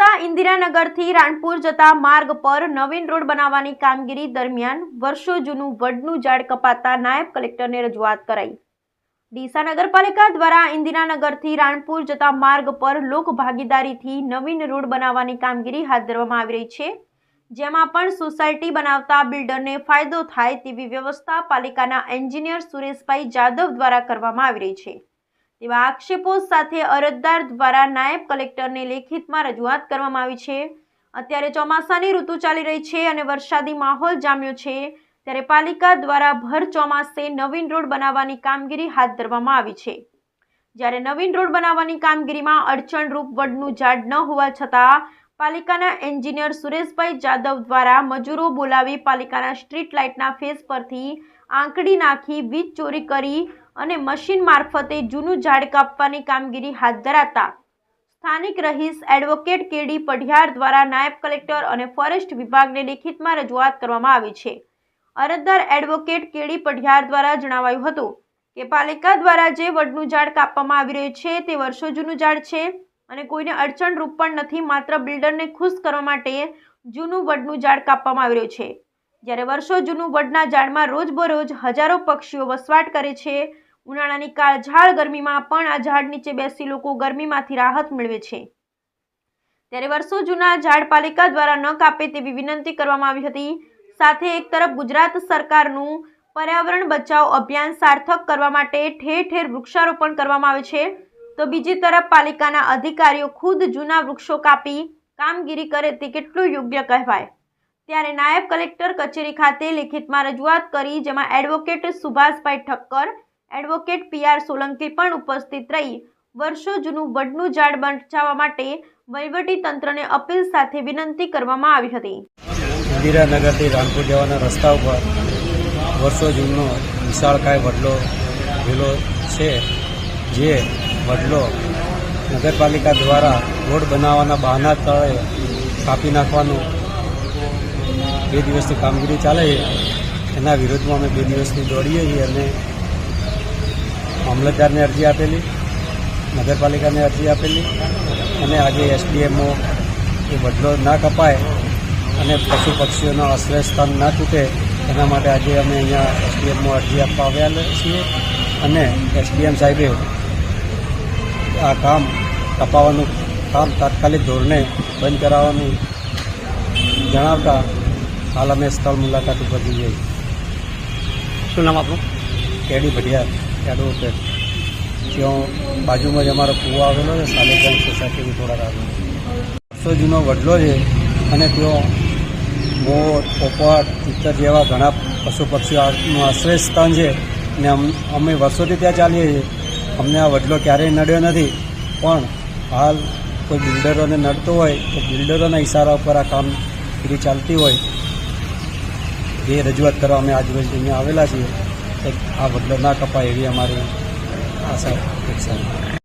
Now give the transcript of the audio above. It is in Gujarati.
પાલિકા ઇન્દિરાનગરથી રાણપુર જતા માર્ગ પર નવીન રોડ બનાવવાની કામગીરી દરમિયાન વર્ષો જૂનું વડનું ઝાડ કપાતા નાયબ કલેક્ટરને રજૂઆત કરાઈ। ડીસા નગરપાલિકા દ્વારા ઇન્દિરાનગરથી રાણપુર જતા માર્ગ પર લોક ભાગીદારીથી નવીન રોડ બનાવવાની કામગીરી હાથ ધરવામાં આવી રહી છે, જેમાં પણ સોસાયટી બનાવતા બિલ્ડરને ફાયદો થાય તેવી વ્યવસ્થા પાલિકાના એન્જિનિયર સુરેશભાઈ જાદવ દ્વારા કરવામાં આવી રહી છે। તેવા આક્ષેપો સાથે અરજદાર દ્વારા નાયબ કલેક્ટરને લેખિતમાં રજૂઆત કરવામાં આવી છે। અત્યારે ચોમાસાની ઋતુ ચાલી રહી છે અને વરસાદી માહોલ જામ્યો છે, ત્યારે પાલિકા દ્વારા ભર ચોમાસે નવીન રોડ બનાવવાની કામગીરી હાથ ધરવામાં આવી છે। જ્યારે નવીન રોડ બનાવવાની કામગીરીમાં અડચણરૂપ વડનું ઝાડ ન હોવા છતાં પાલિકાના એન્જિનિયર સુરેશભાઈ જાદવ દ્વારા મજૂરો બોલાવી પાલિકાના સ્ટ્રીટ લાઇટના ફેસ પરથી આંકડી નાખી વીજ ચોરી કરી અને મશીન મારફતે જૂનું ઝાડ કાપવાની કામગીરી હાથ ધરાતા સ્થાનિક રહીશ એડવોકેટ કેડી પઢિયાર દ્વારા નાયબ કલેક્ટર અને ફોરેસ્ટ વિભાગને લેખિતમાં રજૂઆત કરવામાં આવી છે। અરજદાર એડવોકેટ કેડી પઢિયાર દ્વારા જણાવાયું હતું કે પાલિકા દ્વારા જે વડનું ઝાડ કાપવામાં આવી રહ્યું છે તે વર્ષો જૂનું ઝાડ છે અને કોઈને અડચણરૂપ પણ નથી, માત્ર બિલ્ડરને ખુશ કરવા માટે જૂનું વડનું ઝાડ કાપવામાં આવી રહ્યું છે। જ્યારે વર્ષો જૂનું વડના ઝાડમાં રોજબરોજ હજારો પક્ષીઓ વસવાટ કરે છે। ઉનાળાની કાળઝાળ ગરમીમાં પણ આ ઝાડ નીચે બેસી લોકો ગરમીમાંથી રાહત મેળવે છે। ત્યારે વર્ષો જૂના ઝાડ પાલિકા દ્વારા ન કાપે તેવી વિનંતી કરવામાં આવી હતી। સાથે એક તરફ ગુજરાત સરકારનું પર્યાવરણ બચાવ અભિયાન સાર્થક કરવા માટે ઠેર ઠેર વૃક્ષારોપણ કરવામાં આવે છે, તો બીજી તરફ પાલિકાના અધિકારીઓ ખુદ જૂના વૃક્ષો કાપી કામગીરી કરે તે કેટલું યોગ્ય કહેવાય। ત્યારે નાયબ કલેક્ટર કચેરી ખાતે લેખિતમાં રજૂઆત કરી, જેમાં advocate Subhashbhai Thakkar, advocate PR Solanki પણ ઉપસ્થિત રહી વર્ષો જૂનું વડનું ઝાડ બચાવવા માટે વહીવટી તંત્રને અપીલ સાથે વિનંતી કરવામાં આવી હતી। ઇન્દિરાનગરથી રાણપુર જવાના રસ્તા ઉપર વર્ષો જૂનો વિશાળકાય વડલો વેલો છે, જે વડલો નગરપાલિકા દ્વારા રોડ બનાવવાના બહાના તળે કાપી નાખવાનું 2 દિવસથી કામગીરી ચાલે છે। એના વિરોધમાં અમે 2 દિવસથી દોડીએ છીએ અને મામલતદારને અરજી આપેલી, નગરપાલિકાને અરજી આપેલી અને આજે એસડીએમઓ એ વડલો ના કપાય અને પશુ પક્ષીઓનો આશ્રય સ્થાન ના તૂટે એના માટે આજે અમે અહીંયા એસડીએમઓ અરજી આપવા આવ્યા છીએ અને એસડીએમ સાહેબે આ કામ કપાવવાનું કામ તાત્કાલિક ધોરણે બંધ કરાવવાનું જણાવતા હાલ અમે સ્થળ મુલાકાત ઉપર જઈએ। શું નામ આપણું? કેડી પઢિયાર એડવોકેટ, ત્યાં બાજુમાં જ અમારો કૂવો આવેલો છે, સાલેગંજ સોસાયટીની થોડાક આગળ વર્ષો જૂનો વડલો છે અને ત્યાં મોર, પોપટ, તીતર જેવા ઘણા પશુ પક્ષીઓનું આશ્રય સ્થાન છે અને અમે વર્ષોથી ત્યાં ચાલીએ છીએ। અમને આ વડલો ક્યારેય નડ્યો નથી, પણ હાલ કોઈ બિલ્ડરોને નડતો હોય તો બિલ્ડરોના ઇશારા ઉપર આ કામગીરી ચાલતી હોય એ રજૂઆત કરવા અમે આજરોજ અહીંયા આવેલા છીએ। આ વડલો ના કપાય એવી અમારી આશા અપેક્ષા।